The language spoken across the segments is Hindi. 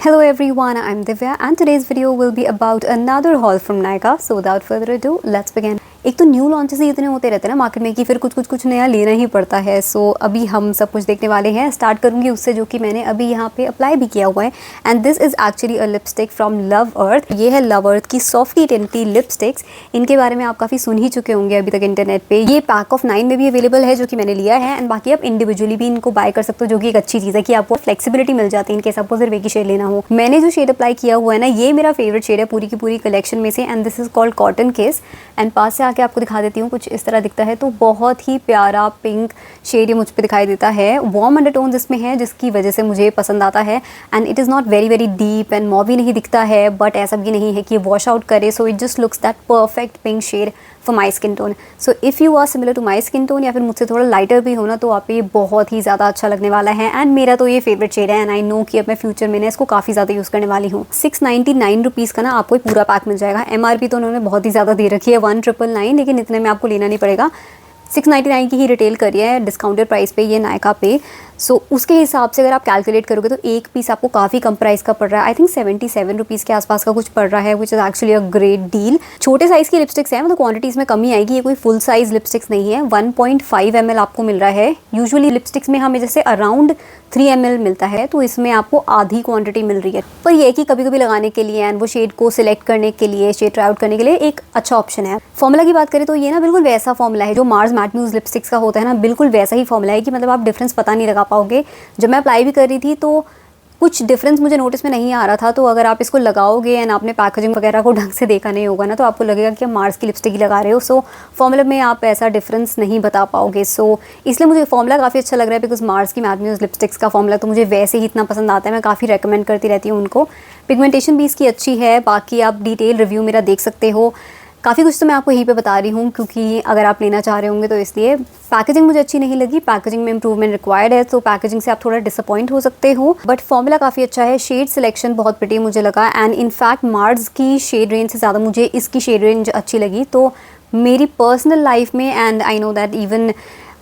Hello everyone, I'm Divya and today's video will be about another haul from Nykaa. So without further ado, let's begin. एक तो न्यू लॉन्चेस ही इतने होते रहते हैं ना मार्केट में कि फिर कुछ नया लेना ही पड़ता है। सो अभी हम सब कुछ देखने वाले हैं। स्टार्ट करूँगी उससे जो कि मैंने अभी यहाँ पे अप्लाई भी किया हुआ है and this is actually a lipstick from Love Earth. ये है लव अर्थ की सॉफ्टी टेंटी लिपस्टिक्स। इनके बारे में आप काफ़ी सुन ही चुके होंगे अभी तक इंटरनेट पे। ये पैक ऑफ 9 में भी अवेलेबल है जो कि मैंने लिया है एंड बाकी आप इंडिविजुअली भी इनको बाय कर सकते हो, जो कि एक अच्छी चीज़ है कि आपको फ्लेक्सिबिलिटी मिल जाती है इनकेस आपको सिर्फ एक ही शेड लेना हो। मैंने जो शेड अप्लाई किया हुआ है ना, ये मेरा फेवरेट शेड है पूरी की पूरी कलेक्शन में से and this is called cotton किस। एंड पास से आके आपको दिखा देती हूँ, कुछ इस तरह दिखता है। तो बहुत ही प्यारा पिंक शेड ये मुझ पे दिखाई देता है। वार्म अंडरटोन्स इसमें है जिसकी वजह से मुझे पसंद आता है and it is not very deep and mauve नहीं दिखता है, बट ऐसा भी नहीं है कि वॉश आउट करे। So it just looks that perfect pink shade for my skin tone. So if you are similar to my skin tone या फिर मुझसे थोड़ा लाइटर भी हो ना, तो आप ये बहुत ही ज़्यादा अच्छा लगने वाला है एंड मेरा तो ये फेवरेट शेड है एंड आई नो कि अब मैं फ्यूचर में ना इसको काफ़ी ज़्यादा यूज़ करने वाली हूँ। 699 रुपीज़ का ना आपको पूरा पैक मिल जाएगा। MRP तो उन्होंने बहुत ही ज़्यादा दे रखी है 1999, लेकिन इतने में आपको लेना नहीं पड़ेगा। 699 की ही रिटेल करी है डिस्काउंटेड प्राइस पे ये नायका पे। सो उसके हिसाब से अगर आप कैलकुलेट करोगे तो एक पीस आपको काफ़ी कम प्राइस का पड़ रहा है। आई थिंक 77 रुपीज़ के आसपास का कुछ पड़ रहा है, which is actually a great deal. छोटे साइज़ की लिपस्टिक्स है, मतलब क्वांटिटीज़ में कमी आएगी। ये कोई फुल साइज़ लिपस्टिक्स नहीं है। 1.5 ml आपको मिल रहा है। यूजुअली लिपस्टिक्स में हमें जैसे अराउंड 3 ml मिलता है, तो इसमें आपको आधी क्वांटिटी मिल रही है। पर यह कि कभी कभी लगाने के लिए एंड वो शेड को सिलेक्ट करने के लिए, शेड ट्राई आउट करने के लिए एक अच्छा ऑप्शन है। फॉर्मूला की बात करें तो ये ना बिल्कुल वैसा फॉर्मूला है जो मार्स मैट म्यूज लिपस्टिक्स का होता है ना, बिल्कुल वैसा ही फॉर्मूला है कि मतलब आप डिफरेंस पता नहीं लगा पाओगे। जब मैं अप्लाई भी कर रही थी तो कुछ डिफरेंस मुझे नोटिस में नहीं आ रहा था। तो अगर आप इसको लगाओगे एंड आपने पैकेजिंग वगैरह को ढंग से देखा नहीं होगा ना, तो आपको लगेगा कि आप मार्स की लिपस्टिक ही लगा रहे हो। सो फॉर्मूला में आप ऐसा डिफरेंस नहीं बता पाओगे। सो इसलिए मुझे फॉर्मूला काफ़ी अच्छा लग रहा है बिकॉज मार्स की मैट म्यूज लिपस्टिक्स का फॉर्मूला तो मुझे वैसे ही इतना पसंद आता है, मैं काफ़ी रेकमेंड करती रहती हूँ उनको। पिगमेंटेशन भी इसकी अच्छी है। बाकी आप डिटेल रिव्यू मेरा देख सकते हो। काफ़ी कुछ तो मैं आपको यहीं पे बता रही हूँ क्योंकि अगर आप लेना चाह रहे होंगे तो इसलिए। पैकेजिंग मुझे अच्छी नहीं लगी, पैकेजिंग में इंप्रूवमेंट रिक्वायर्ड है, तो पैकेजिंग से आप थोड़ा डिसअपॉइंट हो सकते हो। बट फॉर्मूला काफ़ी अच्छा है। शेड सिलेक्शन बहुत प्रिटी मुझे लगा एंड इनफैक्ट मार्स की शेड रेंज से ज़्यादा मुझे इसकी शेड रेंज अच्छी लगी। तो मेरी पर्सनल लाइफ में and I know that even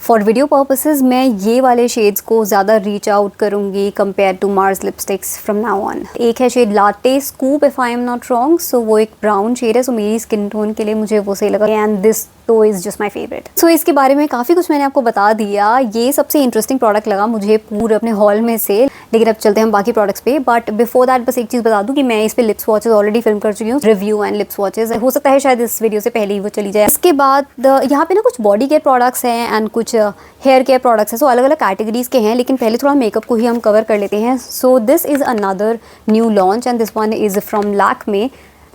for video purposes मैं ये वाले शेड्स को ज़्यादा रीच आउट करूँगी compare to Mars lipsticks from now on. एक है shade latte scoop if I am not wrong. So वो एक ब्राउन शेड है, सो मेरी स्किन टोन के लिए मुझे वो सही लगा एंड दिस तो इज़ जस्ट माई फेवरेट। सो इसके बारे में काफ़ी कुछ मैंने आपको बता दिया। ये सबसे इंटरेस्टिंग प्रोडक्ट लगा मुझे पूरे अपने हॉल में से। लेकिन अब चलते हैं हम बाकी प्रोडक्ट्स पे। बट बिफोर दैट बस एक चीज़ बता दूँ कि मैं इस पे लिप्स वॉचेस ऑलरेडी फिल्म कर चुकी हूँ, रिव्यू एंड लिप्स वॉचेस। हो सकता है शायद इस वीडियो से पहले ही वो चली जाए। इसके बाद यहाँ पे ना कुछ बॉडी केयर प्रोडक्ट्स हैं एंड कुछ हेयर केयर प्रोडक्ट्स हैं। सो अलग अलग कैटेगरीज के हैं, लेकिन पहले थोड़ा मेकअप को ही हम कवर कर लेते हैं। So this is another new launch and this one is from Lakme.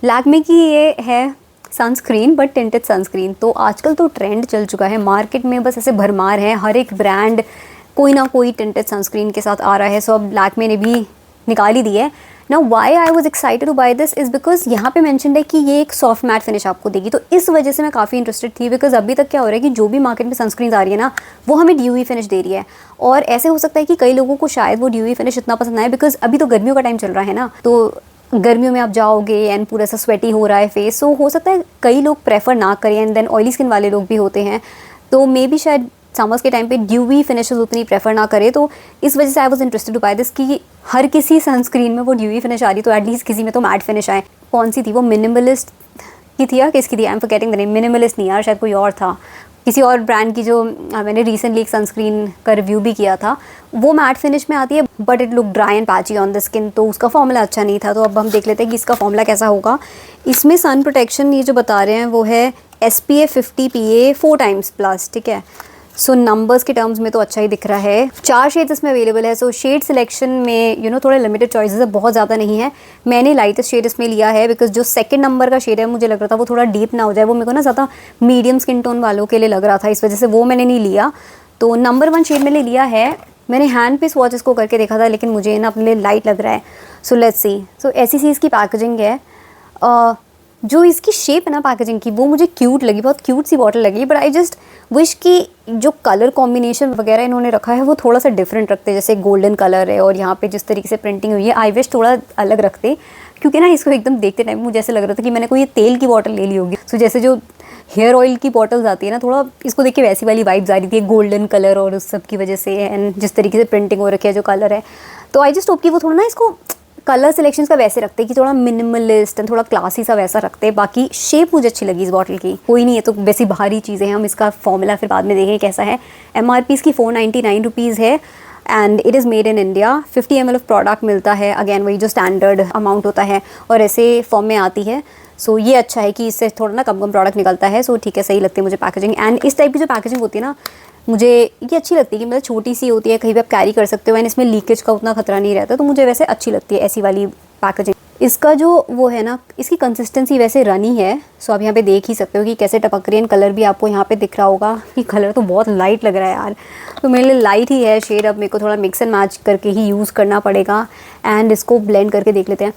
Lakme की ये है सनस्क्रीन, बट टिंटेड सनस्क्रीन। तो आजकल तो ट्रेंड चल चुका है मार्केट में, बस ऐसे भरमार है। हर एक ब्रांड कोई ना कोई टिंटेड सनस्क्रीन के साथ आ रहा है। सो अब लैक्मे ने भी निकाल ही दी है। Now why I was excited to buy this is because यहाँ पे मेंशन्ड है कि ये एक सॉफ्ट मैट फिनिश आपको देगी। तो इस वजह से मैं काफ़ी इंटरेस्टेड थी बिकॉज अभी तक क्या हो रहा है कि जो भी मार्केट में सनस्क्रीन आ रही है ना, वो हमें ड्यूई फिनिश दे रही है। और ऐसे हो सकता है कि कई लोगों को शायद वो ड्यूई फिनिश इतना पसंद आए बिकॉज अभी तो गर्मियों का टाइम चल रहा है ना, तो गर्मियों में आप जाओगे एंड पूरा सा स्वेटी हो रहा है फेस। सो हो सकता है कई लोग प्रेफर ना करें एंड देन ऑयली स्किन वाले लोग भी होते हैं, तो मे बी शायद समर्स के टाइम पे ड्यूवी फिनिशेस उतनी प्रेफर ना करे। तो इस वजह से I was interested to buy this कि हर किसी सनस्क्रीन में वो ड्यूवी फिनिश आ रही, तो एटलीस्ट किसी में तो मैट फिनिश आए। कौन सी थी वो, मिनिमलिस्ट की थी या किसकी थी, I am forgetting the name. Minimalist नहीं यार, शायद कोई और था, किसी और ब्रांड की जो मैंने रिसेंटली एक सनस्क्रीन का रिव्यू भी किया था। वो मैट फिनिश में आती है but it look dry and patchy on the skin, तो उसका फॉर्मूला अच्छा नहीं था। तो अब हम देख लेते हैं कि इसका फॉर्मूला कैसा होगा। इसमें सन प्रोटेक्शन ये जो बता रहे हैं वो है SPF 50 PA 4 टाइम्स प्लस, ठीक है। सो नंबर्स के टर्म्स में तो अच्छा ही दिख रहा है। 4 शेड्स इसमें अवेलेबल है। सो शेड सिलेक्शन में थोड़े लिमिटेड चॉइसेस है, बहुत ज़्यादा नहीं है। मैंने लाइटेस्ट शेड इसमें लिया है बिकॉज जो सेकंड नंबर का शेड है मुझे लग रहा था वो थोड़ा डीप ना हो जाए, वो मेरे को ना ज़्यादा मीडियम स्किन टोन वालों के लिए लग रहा था, इस वजह से वो मैंने नहीं लिया। तो नंबर 1 शेड मैंने लिया है। मैंने हैंड पे स्वॉचेस को करके देखा था, लेकिन मुझे ना अपने लिए लाइट लग रहा है। So let's see. सो ऐसी सी इसकी पैकेजिंग है। जो इसकी शेप है ना पैकेजिंग की, वो मुझे क्यूट लगी, बहुत क्यूट सी बॉटल लगी। बट आई जस्ट विश कि जो कलर कॉम्बिनेशन वगैरह इन्होंने रखा है वो थोड़ा सा डिफरेंट रखते, जैसे गोल्डन कलर है और यहाँ पे जिस तरीके से प्रिंटिंग हुई है, आई विश थोड़ा अलग रखते। क्योंकि ना इसको एकदम देखते टाइम मुझे ऐसे लग रहा था कि मैंने कोई तेल की बॉटल ले ली होगी। सो जैसे जो हेयर ऑयल की बॉटल्स आती है ना, थोड़ा इसको देख के वैसी वाली वाइब्स आ रही थी, गोल्डन कलर और उस सब की वजह से, एंड जिस तरीके से प्रिंटिंग हो रखी है, जो कलर है। तो आई जस्ट होप कि वो थोड़ा ना इसको कलर सिलेक्शंस का वैसे रखते कि थोड़ा मिनिमलिस्ट एंड थोड़ा क्लासी सा वैसा रखते। बाकी शेप मुझे अच्छी लगी इस बॉटल की। कोई नहीं है तो वैसी बाहरी चीज़ें हैं, हम इसका फॉर्मूला फिर बाद में देखें कैसा है। MRP इसकी 499 रुपीज़ है and it is made in India. 50 ml of product मिलता है, अगेन वही जो स्टैंडर्ड अमाउंट होता है और ऐसे फॉर्म में आती है। सो ये अच्छा है कि इससे थोड़ा ना कम कम प्रोडक्ट निकलता है। सो ठीक है, सही लगती है मुझे पैकेजिंग। एंड इस टाइप की जो पैकेजिंग होती है ना, मुझे ये अच्छी लगती है कि मतलब छोटी सी होती है, कहीं भी आप कैरी कर सकते हो एंड इसमें लीकेज का उतना खतरा नहीं रहता, तो मुझे वैसे अच्छी लगती है ऐसी वाली पैकेजिंग। इसका जो वो है ना, इसकी कंसिस्टेंसी वैसे रनी है। सो आप यहाँ पे देख ही सकते हो कि कैसे टपक रही है। कलर भी आपको यहाँ पे दिख रहा होगा कि कलर तो बहुत लाइट लग रहा है यार, तो मेरे लिए लाइट ही है शेड। अब मेरे को थोड़ा मिक्स एंड मैच करके ही यूज़ करना पड़ेगा एंड इसको ब्लेंड करके देख लेते हैं।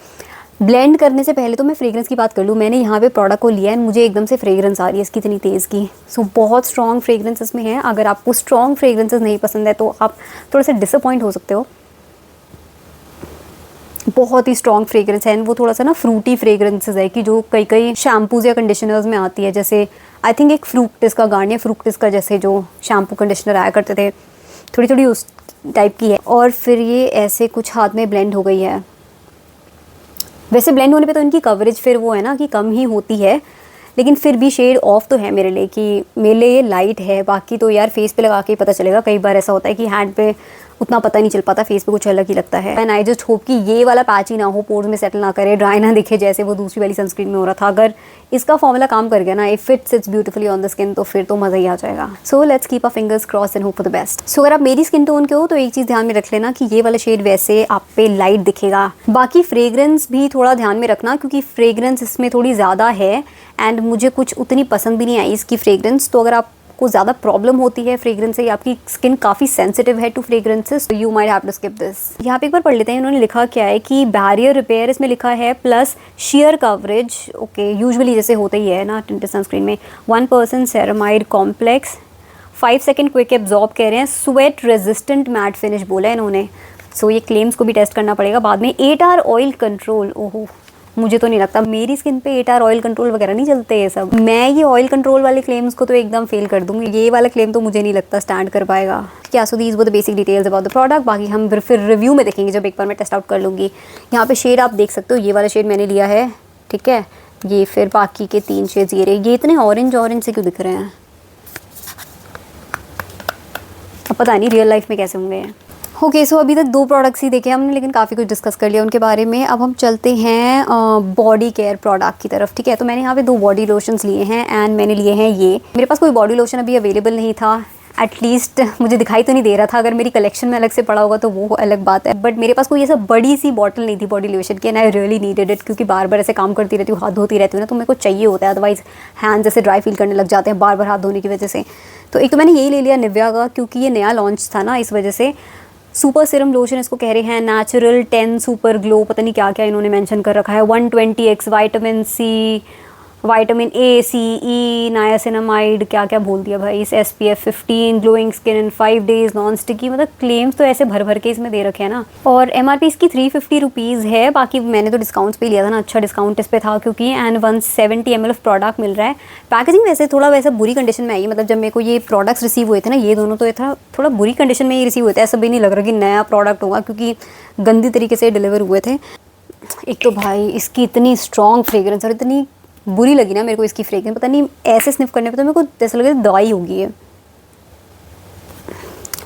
ब्लेंड करने से पहले तो मैं फ्रेग्रेंस की बात कर लूँ। मैंने यहाँ पे प्रोडक्ट को लिया है, मुझे एकदम से फ्रेग्रेंस आ रही है इसकी इतनी तेज़ की। सो बहुत स्ट्रॉन्ग फ्रेग्रेंस इसमें है। अगर आपको स्ट्रॉन्ग फ्रेग्रेंसेस नहीं पसंद है तो आप थोड़ा सा डिसअपॉइंट हो सकते हो। बहुत ही स्ट्रॉन्ग फ्रेग्रेंस है एंड वो थोड़ा सा ना फ्रूटी फ्रेग्रेंसेस है कि जो कई कई शैम्पूज या कंडीशनर्स में आती है। जैसे आई थिंक एक फ्रूक्टिस का, गार्नियर फ्रूक्टिस का जैसे जो शैम्पू कंडीशनर आया करते थे, थोड़ी थोड़ी उस टाइप की है। और फिर ये ऐसे कुछ हाथ में ब्लेंड हो गई है। वैसे ब्लेंड होने पे तो इनकी कवरेज फिर वो है ना कि कम ही होती है, लेकिन फिर भी शेड ऑफ तो है मेरे लिए कि मेरे लिए ये लाइट है। बाकी तो यार फेस पे लगा के ही पता चलेगा। कई बार ऐसा होता है कि हैंड पे उतना पता नहीं चल पाता, फेस पे कुछ अलग ही लगता है। एंड आई जस्ट होप कि ये वाला पैच ही ना हो, पोर्स में सेटल ना करे, ड्राई ना दिखे जैसे वो दूसरी वाली सनस्क्रीन में हो रहा था। अगर इसका फॉर्मूला काम कर गया ना, if it sits beautifully on the skin, तो फिर तो मज़ा ही आ जाएगा। So let's keep a fingers cross and hope for the best. So अगर आप मेरी स्किन टोन के हो तो एक चीज़ ध्यान में रख लेना कि ये वाला शेड वैसे आप पे लाइट दिखेगा। बाकी फ्रेग्रेंस भी थोड़ा ध्यान में रखना क्योंकि फ्रेग्रेंस इसमें थोड़ी ज़्यादा है एंड मुझे कुछ उतनी पसंद भी नहीं आई इसकी फ्रेग्रेंस। तो अगर आपको ज़्यादा प्रॉब्लम होती है फ्रेग्रेंस से, आपकी स्किन काफ़ी सेंसिटिव है टू फ्रेग्रेंसेस, तो you might have to skip this. यहाँ पे एक बार पढ़ लेते हैं इन्होंने लिखा क्या है कि बैरियर रिपेयर इसमें लिखा है plus share coverage. Okay, usually जैसे होता ही है ना टिंटेड सनस्क्रीन में। 1% ceramide complex, 5 second quick absorb कह रहे हैं, स्वेट रेजिस्टेंट मैट फिनिश बोला है इन्होंने। सो ये क्लेम्स को भी टेस्ट करना पड़ेगा बाद में। 8 आवर ऑयल कंट्रोल, ओहो मुझे तो नहीं लगता मेरी स्किन पे 8 आवर ऑयल कंट्रोल वगैरह नहीं चलते ये सब। मैं ये ऑयल कंट्रोल वाले क्लेम्स को तो एकदम फेल कर दूंगी, ये वाला क्लेम तो मुझे नहीं लगता स्टैंड कर पाएगा। क्या सो दीज वो the basic details about the product. बाकी हम फिर रिव्यू में देखेंगे जब एक बार मैं टेस्ट आउट कर लूँगी। यहाँ पे शेड आप देख सकते हो, ये वाला शेड मैंने लिया है, ठीक है। ये फिर बाकी के 3 शेड्स ये रहे। ये इतने ऑरेंज ऑरेंज से क्यों दिख रहे हैं, अब पता नहीं रियल लाइफ में कैसे होंगे। ओके सो अभी तक 2 प्रोडक्ट्स ही देखे हमने, लेकिन काफ़ी कुछ डिस्कस कर लिया उनके बारे में। अब हम चलते हैं बॉडी केयर प्रोडक्ट की तरफ, ठीक है। तो मैंने यहाँ पे 2 बॉडी लोशंस लिए हैं एंड मैंने लिए हैं ये। मेरे पास कोई बॉडी लोशन अभी अवेलेबल नहीं था, एटलीस्ट मुझे दिखाई तो नहीं दे रहा था। अगर मेरी कलेक्शन में अलग से पड़ा होगा तो वो अलग बात है, बट मेरे पास कोई ऐसा बड़ी सी बॉटल नहीं थी बॉडी लोशन की and I really needed it, क्योंकि बार बार ऐसे काम करती रहती हूँ, हाथ धोती रहती हूँ ना, तो मेरे को चाहिए होता है, अदरवाइज़ हैंड जैसे ड्राई फील करने लग जाते हैं बार बार हाथ धोने की वजह से। तो एक तो मैंने यही ले लिया निविया का, क्योंकि ये नया लॉन्च था ना, इस वजह से। सुपर सीरम लोशन इसको कह रहे हैं, नेचुरल 10 सुपर ग्लो, पता नहीं क्या क्या इन्होंने मेंशन कर रखा है। 120x vitamin C, vitamin A, C, E, niacinamide, क्या क्या बोल दिया भाई। इस SPF 15, glowing skin in 5 days, non sticky, मतलब क्लेम्स तो ऐसे भर भर के इसमें दे रखे हैं ना। और MRP इसकी 350 रुपीज़ है। बाकी मैंने तो डिस्काउंट्स पे लिया था ना, अच्छा डिस्काउंट इस पे था क्योंकि। एंड 170 ml ऑफ प्रोडक्ट मिल रहा है। पैकेजिंग वैसे थोड़ा वैसा बुरी कंडीशन में आई है, मतलब जब मेरे को ये प्रोडक्ट्स रिसीव हुए थे ना, ये दोनों, तो ये था थोड़ा बुरी कंडीशन में ही रिसीव हुए थे। ऐसा भी नहीं लग रहा कि नया प्रोडक्ट होगा, क्योंकि गंदी तरीके से डिलीवर हुए थे। एक तो भाई इसकी इतनी स्ट्रॉन्ग फ्रेग्रेंस और इतनी बुरी लगी ना मेरे को इसकी फ्रेग्रेंस, पता नहीं ऐसे स्निफ करने पे तो मेरे को जैसा लगे दवाई होगी है।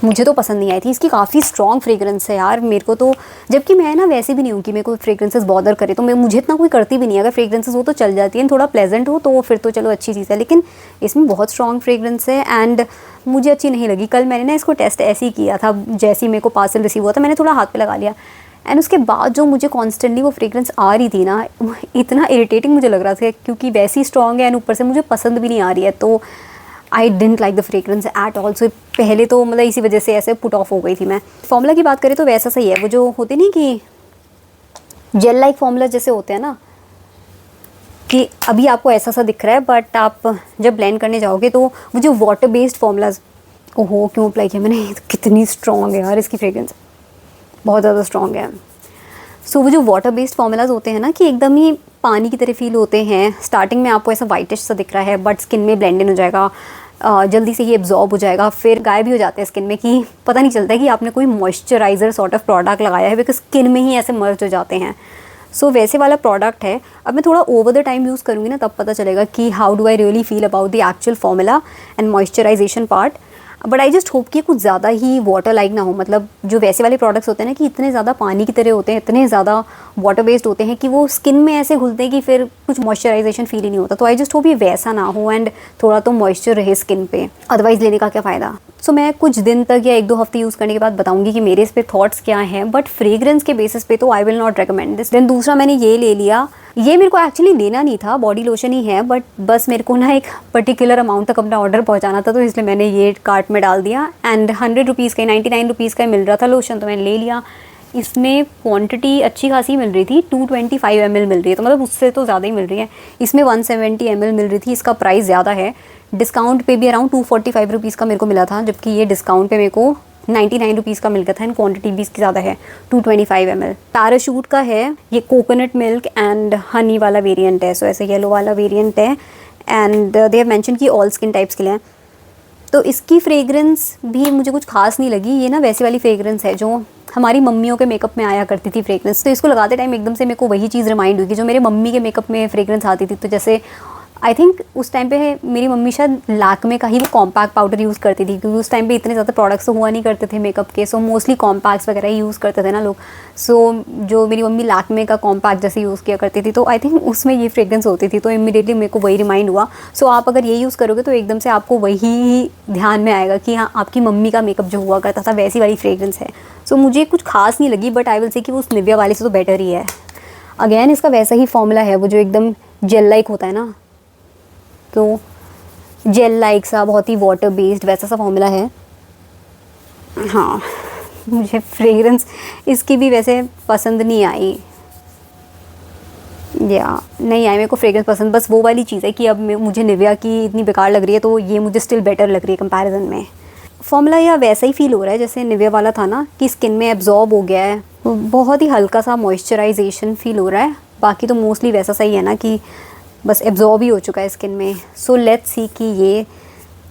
मुझे तो पसंद नहीं आई थी, इसकी काफ़ी स्ट्रॉन्ग फ्रेग्रेंस है यार मेरे को तो। जबकि मैं ना वैसे भी नहीं हूँ कि मेरे को फ्रेग्रेंसेस बॉदर करे, तो मुझे इतना कोई करती भी नहीं है। अगर फ्रेग्रेंसेस हो तो चल जाती है, थोड़ा प्लेजेंट हो तो फिर तो चलो अच्छी चीज़ है, लेकिन इसमें बहुत स्ट्रॉन्ग फ्रेग्रेंस है एंड मुझे अच्छी नहीं लगी। कल मैंने ना इसको टेस्ट ऐसे ही किया था, जैसे ही मेरे को पार्सल रिसीव हुआ था मैंने थोड़ा हाथ पे लगा लिया एंड उसके बाद जो मुझे कॉन्स्टेंटली वो फ्रेग्रेंस आ रही थी ना, इतना इरिटेटिंग मुझे लग रहा था, क्योंकि वैसी स्ट्रॉन्ग है एंड ऊपर से मुझे पसंद भी नहीं आ रही है। तो I didn't like the fragrance at all. So पहले तो मतलब इसी वजह से ऐसे पुट ऑफ हो गई थी मैं। फॉर्मूला की बात करें तो वैसा सही है, वो जो होते नहीं कि जेल लाइक फॉर्मूला जैसे होते हैं ना, कि अभी आपको ऐसा सा दिख रहा है, बट आप जब ब्लेंड करने जाओगे तो वो जो वाटर बेस्ड फॉर्मूलाज, ओहो क्यों अप्लाई किया मैंने, कितनी स्ट्रॉन्ग है यार इसकी फ्रेग्रेंस, बहुत ज़्यादा स्ट्रॉन्ग है। सो वो जो वाटर बेस्ड फॉर्मूलाज होते हैं ना, कि एकदम ही पानी की तरह फील होते हैं। स्टार्टिंग में आपको ऐसा वाइटिश सा दिख रहा है, बट स्किन में ब्लेंड इन हो जाएगा। जल्दी से ही एब्जॉर्ब हो जाएगा, फिर गायब भी हो जाते हैं स्किन में कि पता नहीं चलता है कि आपने कोई मॉइस्चराइज़र सॉर्ट ऑफ प्रोडक्ट लगाया है, बिकॉज स्किन में ही ऐसे मर्ज हो जाते हैं। सो वैसे वाला प्रोडक्ट है। अब मैं थोड़ा ओवर द टाइम यूज़ करूँगी ना, तब पता चलेगा कि how do I really feel about the actual formula and moisturisation part. But I just hope कि कुछ ज़्यादा ही वाटर लाइक ना हो, मतलब जो वैसे वाले प्रोडक्ट्स होते हैं ना कि इतने ज़्यादा पानी की तरह होते हैं, इतने ज़्यादा वाटर बेस्ड होते हैं कि वो स्किन में ऐसे घुलते हैं कि फिर कुछ मॉइस्चराइजेशन फील ही नहीं होता। तो आई जस्ट होप ये वैसा ना हो एंड थोड़ा तो मॉइस्चर रहे स्किन पे, अदरवाइज़ लेने का क्या फ़ायदा। सो मैं कुछ दिन तक या 1-2 हफ्ते यूज़ करने के बाद बताऊंगी कि मेरे इस पे थॉट्स क्या हैं, बट फ्रेग्रेंस के बेसिस पे तो I will not recommend this. Then दूसरा मैंने ये ले लिया, ये मेरे को एक्चुअली लेना नहीं था, बॉडी लोशन ही है, बट बस मेरे को ना एक पर्टिकुलर अमाउंट तक अपना ऑर्डर पहुंचाना था, तो इसलिए मैंने ये कार्ट में डाल दिया। एंड 100 रुपीज़ का 99 रुपीज़ का मिल रहा था लोशन, तो मैंने ले लिया। इसमें क्वांटिटी अच्छी खासी मिल रही थी, 225 ml मिल रही है, तो मतलब उससे तो ज़्यादा ही मिल रही है। इसमें 170 ml मिल रही थी, इसका प्राइस ज़्यादा है। डिस्काउंट पे भी अराउंड 245 रुपीज़ का मेरे को मिला था, जबकि ये डिस्काउंट पे मेरे को 99 रुपीज़ का मिल गया था। एंड क्वांटिटी भी इसकी ज़्यादा है, 225 ml। पैराशूट का है ये, कोकोनट मिल्क एंड हनी वाला वेरिएंट है, सो ऐसे येलो वाला वेरिएंट है। एंड दे हैव मेंशन कि ऑल स्किन टाइप्स के लिए है। तो इसकी फ्रेग्रेंस भी मुझे कुछ खास नहीं लगी। ये ना वैसी वाली फ्रेग्रेंस है जो हमारी मम्मियों के मेकअप में आया करती थी फ्रेग्रेंस। तो इसको लगाते टाइम एकदम से मेरे को वही चीज़ रिमाइंड हुई कि जो मेरे मम्मी के मेकअप में फ्रेग्रेंस आती थी। तो जैसे आई थिंक उस टाइम पे मेरी मम्मी शायद लैक्मे का ही वो कॉम्पैक्ट पाउडर यूज़ करती थी, क्योंकि उस टाइम पे इतने ज़्यादा प्रोडक्ट्स तो हुआ नहीं करते थे मेकअप के, सो मोस्टली कॉम्पैक्ट्स वगैरह ही यूज़ करते थे ना लोग। सो जो मेरी मम्मी लैक्मे का कॉम्पैक्ट जैसे यूज़ किया करती थी, तो आई थिंक उसमें ये फ्रेग्रेंस होती थी, तो इमीडिएटली मेरे को वही रिमाइंड हुआ। सो आप अगर ये यूज़ करोगे तो एकदम से आपको वही ध्यान में आएगा कि हाँ, आपकी मम्मी का मेकअप जो हुआ करता था वैसी वाली फ्रेग्रेंस है। सो मुझे कुछ खास नहीं लगी, बट आई विल से कि वो उस निविया वाले से तो बेटर ही है। अगेन इसका वैसा ही फॉर्मूला है, वो जो एकदम जेल लाइक होता है ना, तो जेल लाइक सा बहुत ही वाटर बेस्ड वैसा सा फॉर्मूला है। हाँ, मुझे फ्रेग्रेंस इसकी भी वैसे पसंद नहीं आई, या नहीं आई मेरे को फ्रेग्रेंस पसंद। बस वो वाली चीज़ है कि अब मुझे निविया की इतनी बेकार लग रही है, तो ये मुझे स्टिल बेटर लग रही है कंपैरिजन में। फॉर्मूला या वैसा ही फील हो रहा है जैसे निविया वाला था ना, कि स्किन में एब्जॉर्ब हो गया है, बहुत ही हल्का सा मॉइस्चराइजेशन फील हो रहा है। बाकी तो मोस्टली वैसा सही है ना कि बस एब्जॉर्ब ही हो चुका है स्किन में। सो लेट्स सी कि ये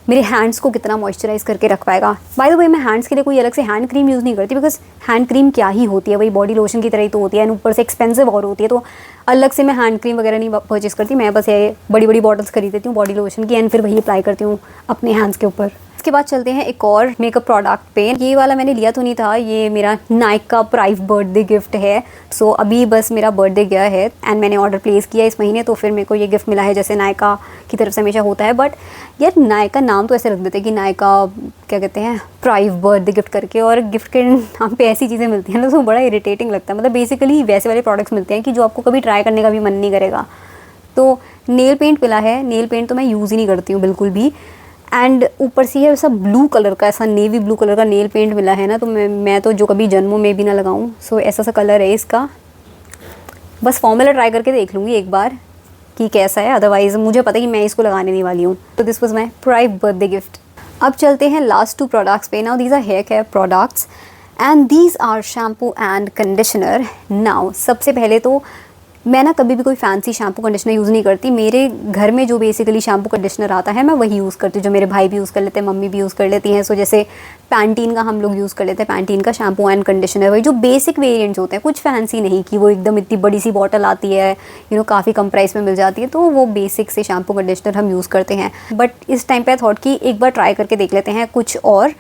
मेरे हैंड्स को कितना मॉइस्चराइज़ करके रख पाएगा। बाय द वे मैं हैंड्स के लिए कोई अलग से हैंड क्रीम यूज़ नहीं करती, बिकॉज हैंड क्रीम क्या ही होती है, वही बॉडी लोशन की तरह ही तो होती है, एंड ऊपर से एक्सपेंसिव और होती है। तो अलग से मैं हैंड क्रीम वगैरह नहीं परचेज़ करती, मैं बस ये बड़ी बड़ी बॉटल्स खरीद देती हूँ बॉडी लोशन की, एंड फिर वही अप्लाई करती हूँ अपने हैंड्स के ऊपर। इसके बाद चलते हैं एक और मेकअप प्रोडक्ट पे। ये वाला मैंने लिया तो नहीं था, ये मेरा नाइक का प्राइव बर्थडे गिफ्ट है। सो अभी बस मेरा बर्थडे गया है एंड मैंने ऑर्डर प्लेस किया इस महीने, तो फिर मेरे को ये गिफ्ट मिला है, जैसे नायका की तरफ से हमेशा होता है। बट यार नायका नाम तो ऐसे रख देते हैं कि नायका क्या कहते हैं, प्राइव बर्थडे गिफ्ट करके, और गिफ्ट के नाम पे ऐसी चीज़ें मिलती हैं ना, तो बड़ा इरिटेटिंग लगता है। मतलब बेसिकली वैसे वाले प्रोडक्ट्स मिलते हैं कि जो आपको कभी ट्राई करने का भी मन नहीं करेगा। तो नेल पेंट मिला है, नेल पेंट तो मैं यूज़ ही नहीं करती हूँ बिल्कुल भी। एंड ऊपर से ऐसा ब्लू कलर का, ऐसा नेवी ब्लू कलर का नेल पेंट मिला है ना, तो मैं तो जो कभी जन्मों में भी ना लगाऊं। सो ऐसा सा कलर है इसका। बस फॉर्मूला ट्राई करके देख लूँगी एक बार कि कैसा है, अदरवाइज़ मुझे पता है कि मैं इसको लगाने नहीं वाली हूँ। तो this was my prive birthday gift. अब चलते हैं लास्ट 2 प्रोडक्ट्स पे। Now these are hair care products and these are shampoo and conditioner. Now सबसे पहले तो मैं ना कभी भी कोई फैंसी शैम्पू कंडीशनर यूज़ नहीं करती। मेरे घर में जो बेसिकली शैम्पू कंडीशनर आता है मैं वही यूज़ करती हूँ, जो मेरे भाई भी यूज़ कर लेते हैं, मम्मी भी यूज़ कर लेती हैं। सो जैसे पैंटीन का हम लोग यूज़ कर लेते हैं, पैंटीन का शैम्पू एंड कंडीशनर, वही जो बेसिक वेरिएंट्स होते हैं, कुछ फैंसी नहीं कि वो एकदम इतनी बड़ी सी बॉटल आती है, काफ़ी कम प्राइस में मिल जाती है, तो वो बेसिक से शैम्पू कंडीशनर हम यूज़ करते हैं। बट इस टाइम पे थॉट कि एक बार ट्राई करके देख लेते हैं कुछ और।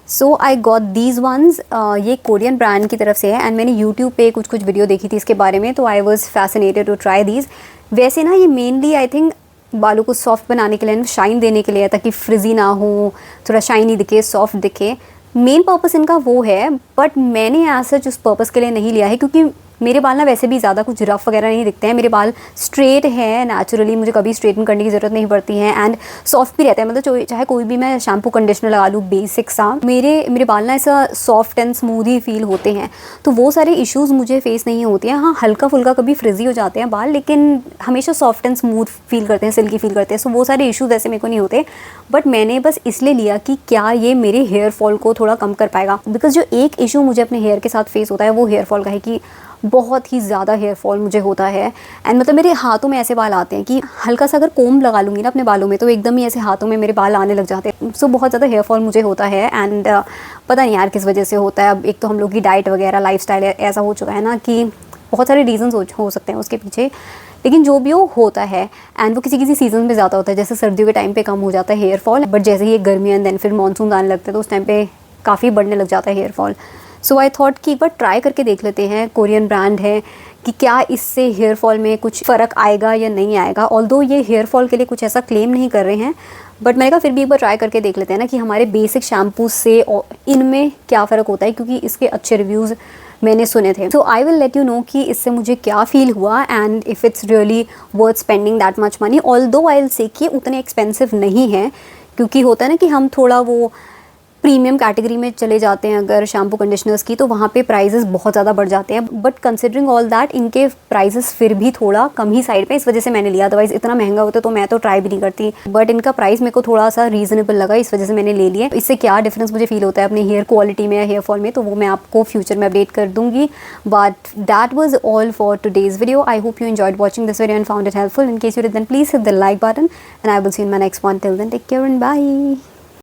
सो आई गॉट दीज वंस। ये कोरियन ब्रांड की तरफ से है, एंड मैंने यूट्यूब पे कुछ वीडियो देखी थी इसके बारे में, तो I was fascinated to try these. वैसे ना ये मेनली आई थिंक बालों को सॉफ्ट बनाने के लिए, शाइन देने के लिए, ताकि फ्रिजी ना हो, थोड़ा शाइनी दिखे, सॉफ्ट दिखे। मेन पर्पस इनका वो है, बट मैंने एज सच उस पर्पस के लिए नहीं लिया है, क्योंकि मेरे बाल ना वैसे भी ज़्यादा कुछ रफ वगैरह नहीं दिखते हैं। मेरे बाल स्ट्रेट है नेचुरली, मुझे कभी स्ट्रेटन करने की ज़रूरत नहीं पड़ती है, एंड सॉफ्ट भी रहता है। मतलब चाहे कोई भी मैं शैम्पू कंडीशनर लगा लूँ बेसिक सा, मेरे बाल ना ऐसा soft and smooth he feel होते हैं। तो वो सारे इश्यूज़ मुझे फेस नहीं होते हैं। हाँ, हल्का फुल्का कभी फ्रिजी हो जाते हैं बाल, लेकिन हमेशा सॉफ्ट एंड स्मूथ फील करते हैं, सिल्की फील करते हैं। सो वो सारे इशूज़ ऐसे मेरे को नहीं होते। बट मैंने बस इसलिए लिया कि क्या ये मेरे हेयर फॉल को थोड़ा कम कर पाएगा, बिकॉज जो एक इशू मुझे अपने हेयर के साथ फेस होता है वो हेयर फॉल का है कि बहुत ही ज़्यादा हेयर फॉल मुझे होता है। एंड मतलब मेरे हाथों में ऐसे बाल आते हैं कि हल्का सा अगर कोम्ब लगा लूँगी ना अपने बालों में तो एकदम ही ऐसे हाथों में मेरे बाल आने लग जाते हैं। सो बहुत ज़्यादा हेयर फॉल मुझे होता है। एंड पता नहीं यार किस वजह से होता है। अब एक तो हम लोग की डाइट वगैरह लाइफस्टाइल ऐसा हो चुका है ना कि बहुत सारे रीजंस हो सकते हैं उसके पीछे, लेकिन जो भी वो होता है एंड वो किसी किसी सीजन में ज़्यादा होता है। जैसे सर्दियों के टाइम पे कम हो जाता है हेयर फॉल, बट जैसे ही गर्मी एंड देन फिर मानसून आने लगते हैं तो उस टाइम पे काफ़ी बढ़ने लग जाता है hair fall. So I thought कि एक बार ट्राई करके देख लेते हैं, कोरियन ब्रांड है, कि क्या इससे हेयर फॉल में कुछ फ़र्क आएगा या नहीं आएगा। ऑल्दो ये हेयर फॉल के लिए कुछ ऐसा क्लेम नहीं कर रहे हैं, बट मैंने कहा फिर भी एक बार ट्राई करके देख लेते हैं ना कि हमारे बेसिक शैम्पू से इनमें क्या फ़र्क होता है, क्योंकि इसके अच्छे रिव्यूज़ मैंने सुने थे। So I will let you know कि इससे मुझे क्या फ़ील हुआ and if it's really worth spending that much money. Although I will say कि उतने एक्सपेंसिव नहीं है, क्योंकि होता है ना कि हम थोड़ा वो प्रीमियम कैटेगरी में चले जाते हैं अगर शैम्पू कंडीशनर्स की, तो वहाँ पे प्राइसेस बहुत ज़्यादा बढ़ जाते हैं। बट कंसिडरिंग ऑल दैट इनके प्राइसेस फिर भी थोड़ा कम ही साइड पे, इस वजह से मैंने लिया। अदरवाइज़ इतना महंगा होता तो मैं तो ट्राई भी नहीं करती, बट इनका प्राइस मेरे को थोड़ा सा रीजनेबल लगा, इस वजह से मैंने ले लिया। इससे क्या डिफरेंस मुझे फील होता है अपने हेयर क्वालिटी में या हेयर फॉल में, तो वो मैं आपको फ्यूचर में अपडेट कर दूँगी। But that was all for today's video. I hope you enjoyed watching this video and found it helpful. In case you did then please hit the like button and I will see in my next one. Till then take care and bye.